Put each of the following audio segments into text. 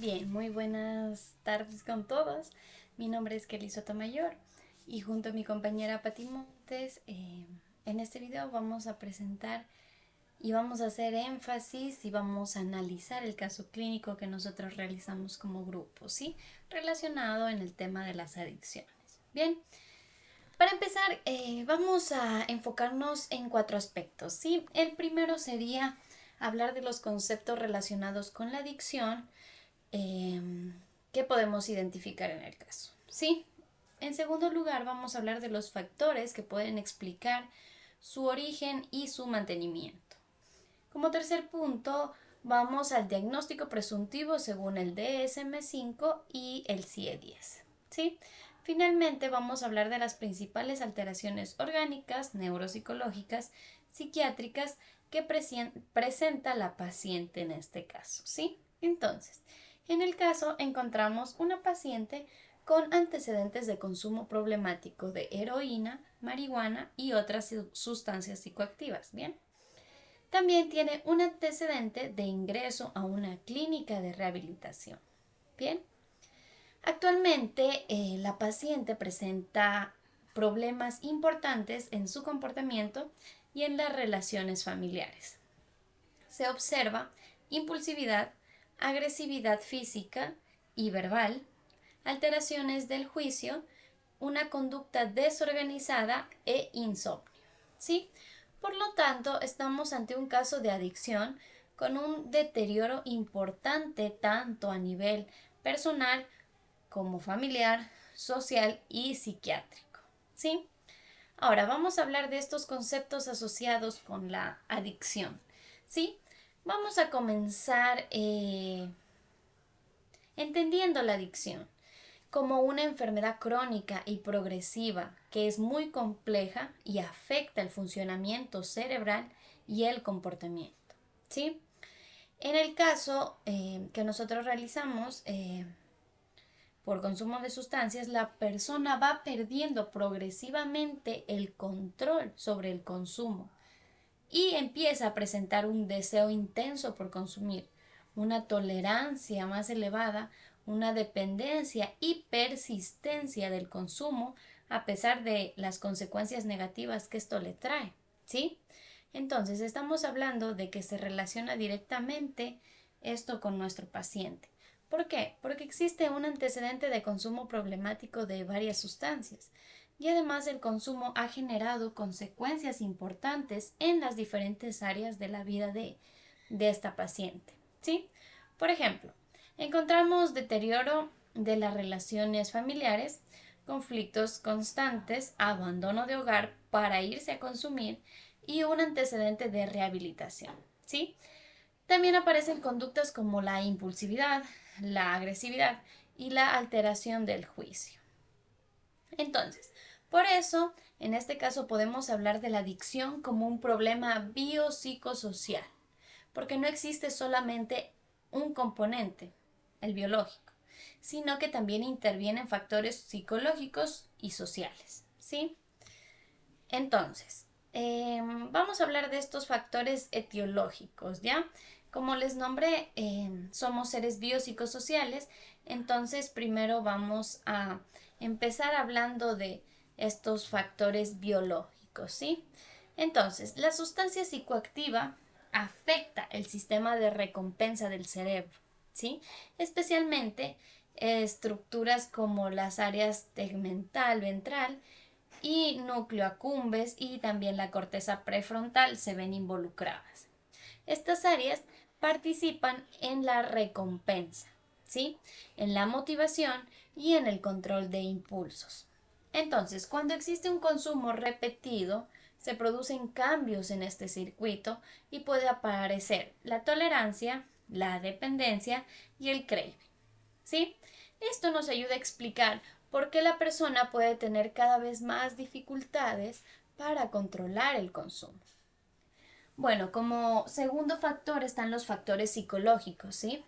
Bien, muy buenas tardes con todos. Mi nombre es Kelly Sotomayor y junto a mi compañera Pati Montes, en este video vamos a presentar y vamos a hacer énfasis y vamos a analizar el caso clínico que nosotros realizamos como grupo, ¿sí? Relacionado en el tema de las adicciones. Bien, para empezar, vamos a enfocarnos en 4 aspectos, ¿sí? El primero sería hablar de los conceptos relacionados con la adicción que podemos identificar en el caso, ¿sí? En segundo lugar, vamos a hablar de los factores que pueden explicar su origen y su mantenimiento. Como tercer punto, vamos al diagnóstico presuntivo según el DSM-5 y el CIE-10, ¿sí? Finalmente, vamos a hablar de las principales alteraciones orgánicas, neuropsicológicas, psiquiátricas que presenta la paciente en este caso, ¿sí? Entonces, en el caso encontramos una paciente con antecedentes de consumo problemático de heroína, marihuana y otras sustancias psicoactivas, ¿bien? También tiene un antecedente de ingreso a una clínica de rehabilitación, ¿bien? Actualmente la paciente presenta problemas importantes en su comportamiento y en las relaciones familiares. Se observa impulsividad, agresividad física y verbal, alteraciones del juicio, una conducta desorganizada e insomnio, ¿sí? Por lo tanto, estamos ante un caso de adicción con un deterioro importante tanto a nivel personal como familiar, social y psiquiátrico, ¿sí? Ahora vamos a hablar de estos conceptos asociados con la adicción, ¿sí? Vamos a comenzar entendiendo la adicción como una enfermedad crónica y progresiva que es muy compleja y afecta el funcionamiento cerebral y el comportamiento, ¿sí? En el caso que nosotros realizamos por consumo de sustancias, la persona va perdiendo progresivamente el control sobre el consumo y empieza a presentar un deseo intenso por consumir, una tolerancia más elevada, una dependencia y persistencia del consumo a pesar de las consecuencias negativas que esto le trae, ¿sí? Entonces estamos hablando de que se relaciona directamente esto con nuestro paciente. ¿Por qué? Porque existe un antecedente de consumo problemático de varias sustancias y además el consumo ha generado consecuencias importantes en las diferentes áreas de la vida de esta paciente, ¿sí? Por ejemplo, encontramos deterioro de las relaciones familiares, conflictos constantes, abandono de hogar para irse a consumir y un antecedente de rehabilitación, ¿sí? También aparecen conductas como la impulsividad, la agresividad y la alteración del juicio. Entonces, por eso, en este caso podemos hablar de la adicción como un problema biopsicosocial, porque no existe solamente un componente, el biológico, sino que también intervienen factores psicológicos y sociales, ¿sí? Entonces, vamos a hablar de estos factores etiológicos, ¿ya? Como les nombré, somos seres biopsicosociales, entonces primero vamos a empezar hablando de estos factores biológicos, ¿sí? Entonces, la sustancia psicoactiva afecta el sistema de recompensa del cerebro, ¿sí? Especialmente estructuras como las áreas tegmental, ventral y núcleo accumbens y también la corteza prefrontal se ven involucradas. Estas áreas participan en la recompensa, ¿sí? En la motivación y en el control de impulsos. Entonces, cuando existe un consumo repetido, se producen cambios en este circuito y puede aparecer la tolerancia, la dependencia y el craving, ¿sí? Esto nos ayuda a explicar por qué la persona puede tener cada vez más dificultades para controlar el consumo. Bueno, como segundo factor están los factores psicológicos, ¿sí?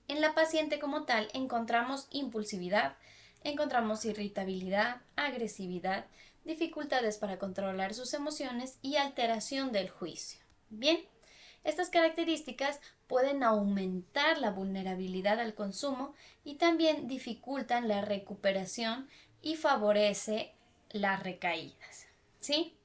En la paciente como tal encontramos impulsividad, encontramos irritabilidad, agresividad, dificultades para controlar sus emociones y alteración del juicio. Bien, Estas características pueden aumentar la vulnerabilidad al consumo y también dificultan la recuperación y favorece las recaídas, ¿sí?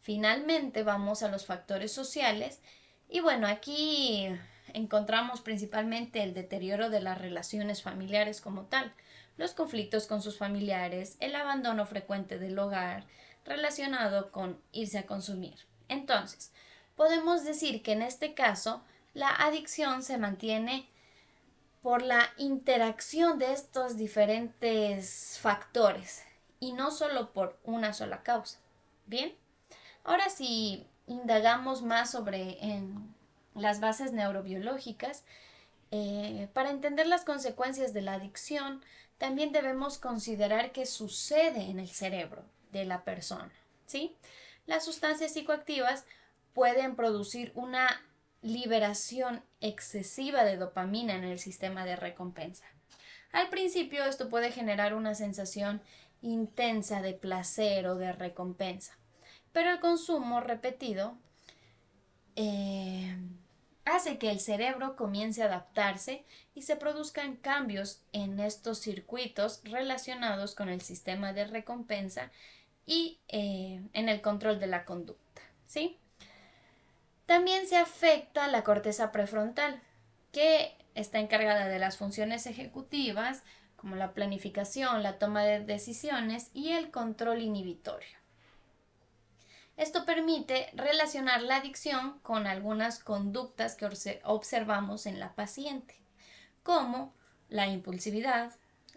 Finalmente vamos a los factores sociales y bueno, aquí encontramos principalmente el deterioro de las relaciones familiares como tal, los conflictos con sus familiares, el abandono frecuente del hogar relacionado con irse a consumir. Entonces, podemos decir que en este caso la adicción se mantiene por la interacción de estos diferentes factores y no solo por una sola causa. Bien, ahora si indagamos más sobre las bases neurobiológicas, para entender las consecuencias de la adicción, también debemos considerar qué sucede en el cerebro de la persona, ¿sí? Las sustancias psicoactivas pueden producir una liberación excesiva de dopamina en el sistema de recompensa. Al principio esto puede generar una sensación intensa de placer o de recompensa, pero el consumo repetido hace que el cerebro comience a adaptarse y se produzcan cambios en estos circuitos relacionados con el sistema de recompensa y en el control de la conducta, ¿sí? También se afecta la corteza prefrontal, que está encargada de las funciones ejecutivas, como la planificación, la toma de decisiones y el control inhibitorio. Esto permite relacionar la adicción con algunas conductas que observamos en la paciente, como la impulsividad,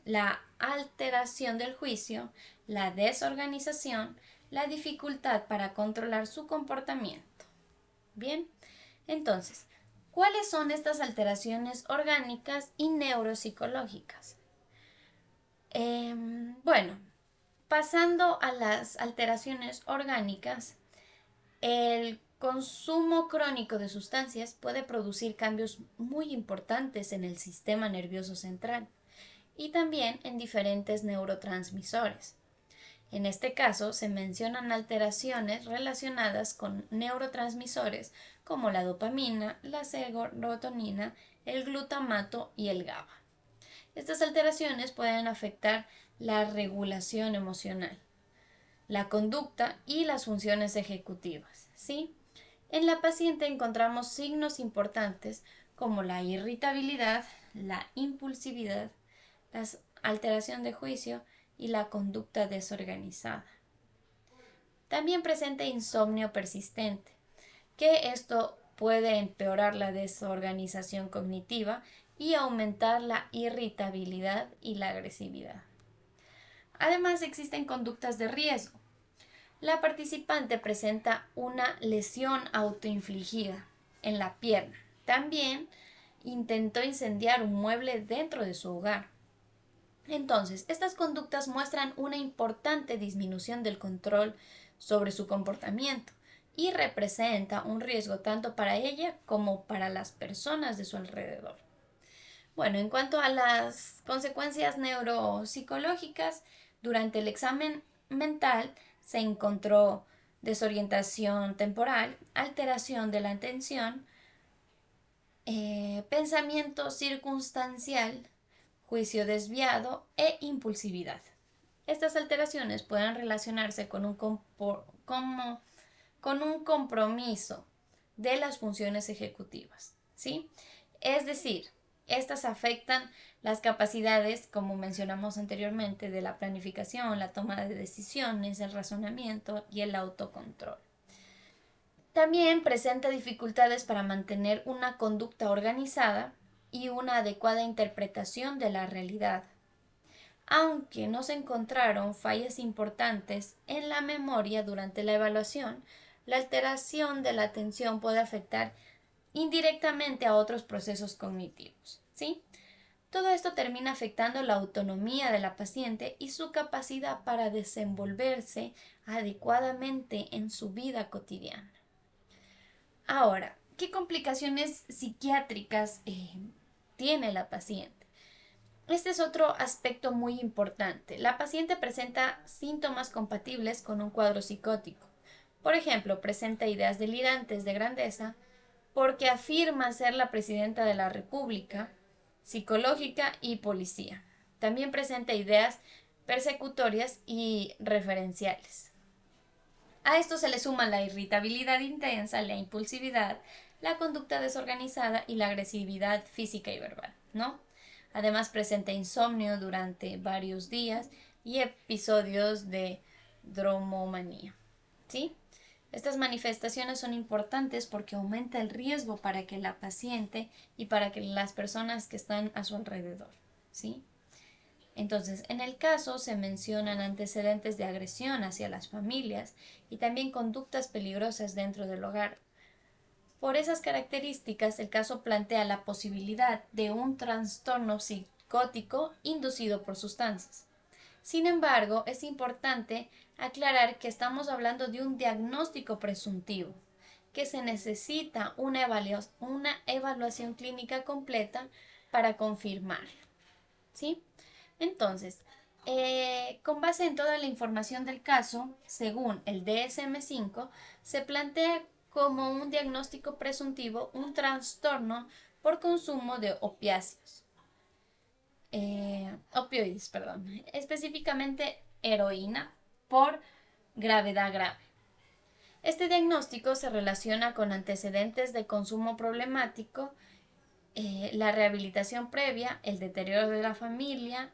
la alteración del juicio, la desorganización, la dificultad para controlar su comportamiento. Bien, entonces, ¿cuáles son estas alteraciones orgánicas y neuropsicológicas? Bueno, pasando a las alteraciones orgánicas, el consumo crónico de sustancias puede producir cambios muy importantes en el sistema nervioso central y también en diferentes neurotransmisores. En este caso se mencionan alteraciones relacionadas con neurotransmisores como la dopamina, la serotonina, el glutamato y el GABA. Estas alteraciones pueden afectar la regulación emocional, la conducta y las funciones ejecutivas, ¿sí? En la paciente encontramos signos importantes como la irritabilidad, la impulsividad, la alteración de juicio y la conducta desorganizada. También presenta insomnio persistente, que esto puede empeorar la desorganización cognitiva y aumentar la irritabilidad y la agresividad. Además, existen conductas de riesgo. La participante presenta una lesión autoinfligida en la pierna. También intentó incendiar un mueble dentro de su hogar. Entonces, estas conductas muestran una importante disminución del control sobre su comportamiento y representa un riesgo tanto para ella como para las personas de su alrededor. Bueno, en cuanto a las consecuencias neuropsicológicas, durante el examen mental se encontró desorientación temporal, alteración de la atención, pensamiento circunstancial, juicio desviado e impulsividad. Estas alteraciones pueden relacionarse con un compromiso de las funciones ejecutivas, ¿sí? Es decir, estas afectan las capacidades, como mencionamos anteriormente, de la planificación, la toma de decisiones, el razonamiento y el autocontrol. También presenta dificultades para mantener una conducta organizada y una adecuada interpretación de la realidad. Aunque no se encontraron fallas importantes en la memoria durante la evaluación, la alteración de la atención puede afectar indirectamente a otros procesos cognitivos, ¿sí? Todo esto termina afectando la autonomía de la paciente y su capacidad para desenvolverse adecuadamente en su vida cotidiana. Ahora, ¿qué complicaciones psiquiátricas tiene la paciente? Este es otro aspecto muy importante. La paciente presenta síntomas compatibles con un cuadro psicótico. Por ejemplo, presenta ideas delirantes de grandeza, porque afirma ser la presidenta de la República, psicológica y policía. También presenta ideas persecutorias y referenciales. A esto se le suma la irritabilidad intensa, la impulsividad, la conducta desorganizada y la agresividad física y verbal, ¿no? Además presenta insomnio durante varios días y episodios de dromomanía, ¿sí? Estas manifestaciones son importantes porque aumenta el riesgo para que la paciente y para que las personas que están a su alrededor, ¿sí? Entonces, en el caso se mencionan antecedentes de agresión hacia las familias y también conductas peligrosas dentro del hogar. Por esas características, el caso plantea la posibilidad de un trastorno psicótico inducido por sustancias. Sin embargo, es importante aclarar que estamos hablando de un diagnóstico presuntivo, que se necesita una evaluación clínica completa para confirmar, ¿sí? Entonces, con base en toda la información del caso, según el DSM-5, se plantea como un diagnóstico presuntivo un trastorno por consumo de opioides, específicamente heroína por gravedad grave. Este diagnóstico se relaciona con antecedentes de consumo problemático, la rehabilitación previa, el deterioro de la familia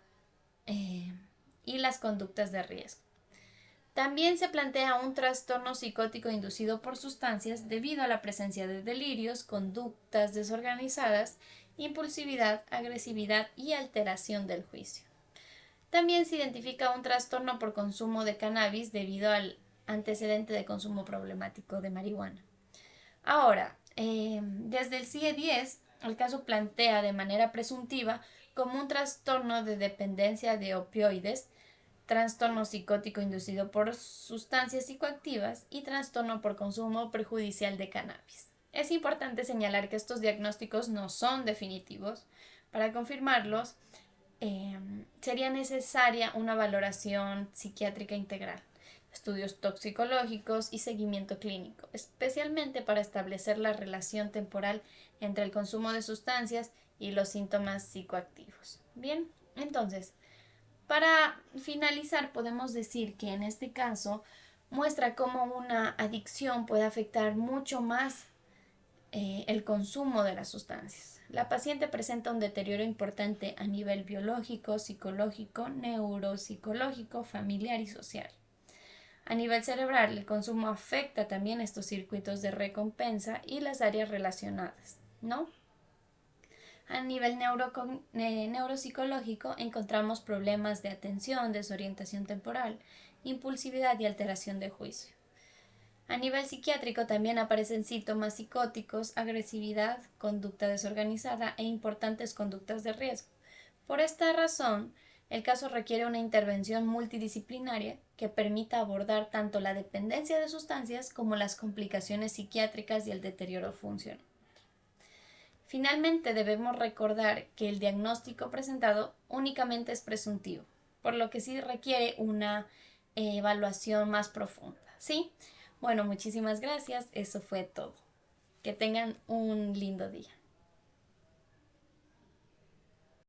y las conductas de riesgo. También se plantea un trastorno psicótico inducido por sustancias debido a la presencia de delirios, conductas desorganizadas, impulsividad, agresividad y alteración del juicio. También se identifica un trastorno por consumo de cannabis debido al antecedente de consumo problemático de marihuana. Ahora, desde el CIE-10, el caso plantea de manera presuntiva como un trastorno de dependencia de opioides, trastorno psicótico inducido por sustancias psicoactivas y trastorno por consumo perjudicial de cannabis. Es importante señalar que estos diagnósticos no son definitivos. Para confirmarlos, sería necesaria una valoración psiquiátrica integral, estudios toxicológicos y seguimiento clínico, especialmente para establecer la relación temporal entre el consumo de sustancias y los síntomas psicoactivos. Bien, entonces, para finalizar, podemos decir que en este caso muestra cómo una adicción puede afectar mucho más el consumo de las sustancias. La paciente presenta un deterioro importante a nivel biológico, psicológico, neuropsicológico, familiar y social. A nivel cerebral, el consumo afecta también estos circuitos de recompensa y las áreas relacionadas, ¿no? A nivel neuropsicológico encontramos problemas de atención, desorientación temporal, impulsividad y alteración de juicio. A nivel psiquiátrico también aparecen síntomas psicóticos, agresividad, conducta desorganizada e importantes conductas de riesgo. Por esta razón, el caso requiere una intervención multidisciplinaria que permita abordar tanto la dependencia de sustancias como las complicaciones psiquiátricas y el deterioro funcional. Finalmente, debemos recordar que el diagnóstico presentado únicamente es presuntivo, por lo que sí requiere una evaluación más profunda, ¿sí? Bueno, muchísimas gracias. Eso fue todo. Que tengan un lindo día.